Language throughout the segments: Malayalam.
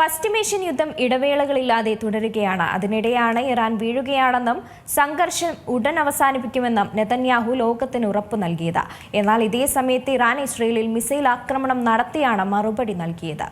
പശ്ചിമേഷ്യൻ യുദ്ധം ഇടവേളകളില്ലാതെ തുടരുകയാണ്. അതിനിടെയാണ് ഇറാൻ വീഴുകയാണെന്നും സംഘർഷം ഉടൻ അവസാനിപ്പിക്കുമെന്നും നെതന്യാഹു ലോകത്തിന് ഉറപ്പു നൽകിയത്. എന്നാൽ ഇതേ സമയത്ത് ഇറാൻ ഇസ്രയേലിൽ മിസൈൽ ആക്രമണം നടത്തിയാണ് മറുപടി നൽകിയത്.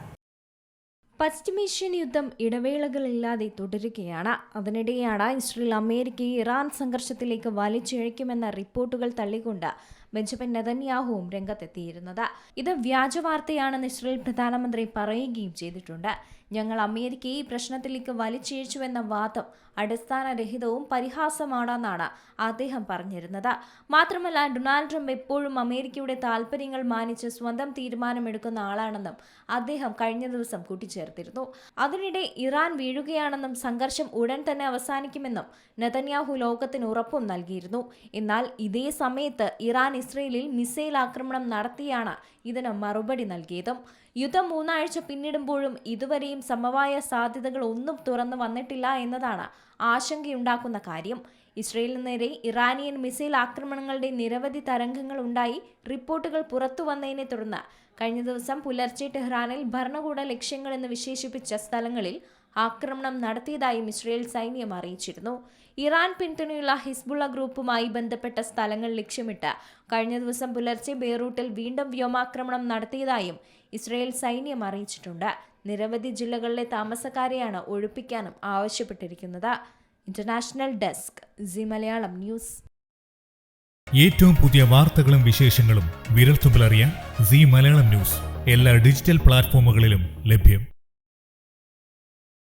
പശ്ചിമേഷ്യൻ യുദ്ധം ഇടവേളകളില്ലാതെ തുടരുകയാണ്. അതിനിടെയാണ് ഇസ്രയേൽ അമേരിക്കയെ ഇറാൻ സംഘർഷത്തിലേക്ക് വലിച്ചിഴയ്ക്കുമെന്ന റിപ്പോർട്ടുകൾ തള്ളിക്കൊണ്ട് ബെഞ്ചമിൻ നെതന്യാഹുവും രംഗത്തെത്തിയിരുന്നത്. ഇത് വ്യാജവാർത്തയാണെന്ന് ഇസ്രയേൽ പ്രധാനമന്ത്രി പറയുകയും ചെയ്തിട്ടുണ്ട്. ഞങ്ങൾ അമേരിക്കയെ ഈ പ്രശ്നത്തിലേക്ക് വലിച്ചിഴച്ചുവെന്ന വാദം അടിസ്ഥാനരഹിതവും പരിഹാസമാണെന്നാണ് അദ്ദേഹം പറഞ്ഞിരുന്നത്. മാത്രമല്ല, ഡൊണാൾഡ് ട്രംപ് എപ്പോഴും അമേരിക്കയുടെ താൽപര്യങ്ങൾ മാനിച്ച് സ്വന്തം തീരുമാനമെടുക്കുന്ന ആളാണെന്നും അദ്ദേഹം കഴിഞ്ഞ ദിവസം കൂട്ടിച്ചേർത്തിരുന്നു. അതിനിടെ ഇറാൻ വീഴുകയാണെന്നും സംഘർഷം ഉടൻ തന്നെ അവസാനിക്കുമെന്നും നെതന്യാഹു ലോകത്തിന് ഉറപ്പും നൽകിയിരുന്നു. എന്നാൽ ഇതേ സമയത്ത് ഇറാൻ ഇസ്രയേലിൽ മിസൈൽ ആക്രമണം നടത്തിയാണ് ഇതിന് മറുപടി നൽകിയതും. യുദ്ധം 3 ആഴ്ച പിന്നിടുമ്പോഴും ഇതുവരെയും സമവായ സാധ്യതകൾ ഒന്നും തുറന്നു വന്നിട്ടില്ല എന്നതാണ് ആശങ്കയുണ്ടാക്കുന്ന കാര്യം. ഇസ്രയേലിന് നേരെ ഇറാനിയൻ മിസൈൽ ആക്രമണങ്ങളുടെ നിരവധി തരംഗങ്ങൾ ഉണ്ടായി റിപ്പോർട്ടുകൾ പുറത്തു വന്നതിനെ തുടർന്ന് കഴിഞ്ഞ ദിവസം പുലർച്ചെ ടെഹ്റാനിൽ ഭരണകൂട ലക്ഷ്യങ്ങളെന്ന് വിശേഷിപ്പിച്ച സ്ഥലങ്ങളിൽ ആക്രമണം നടത്തിയതായും ഇസ്രയേൽ സൈന്യം അറിയിച്ചിരുന്നു. ഇറാൻ പിന്തുണയുള്ള ഹിസ്ബുള്ള ഗ്രൂപ്പുമായി ബന്ധപ്പെട്ട സ്ഥലങ്ങൾ ലക്ഷ്യമിട്ട് കഴിഞ്ഞ ദിവസം പുലർച്ചെ ബെയ്റൂട്ടിൽ വീണ്ടും വ്യോമാക്രമണം നടത്തിയതായും ഇസ്രയേൽ സൈന്യം അറിയിച്ചിട്ടുണ്ട്. നിരവധി ജില്ലകളിലെ താമസക്കാരെയാണ് ഒഴിപ്പിക്കാനും ആവശ്യപ്പെട്ടിരിക്കുന്നത്. International desk, Zee Malayalam news. ഏറ്റവും പുതിയ വാർത്തകളും വിശേഷങ്ങളും വിരൽത്തുമ്പിലറിയാൻ സീ മലയാളം ന്യൂസ് എല്ലാ ഡിജിറ്റൽ പ്ലാറ്റ്ഫോമുകളിലും ലഭ്യം.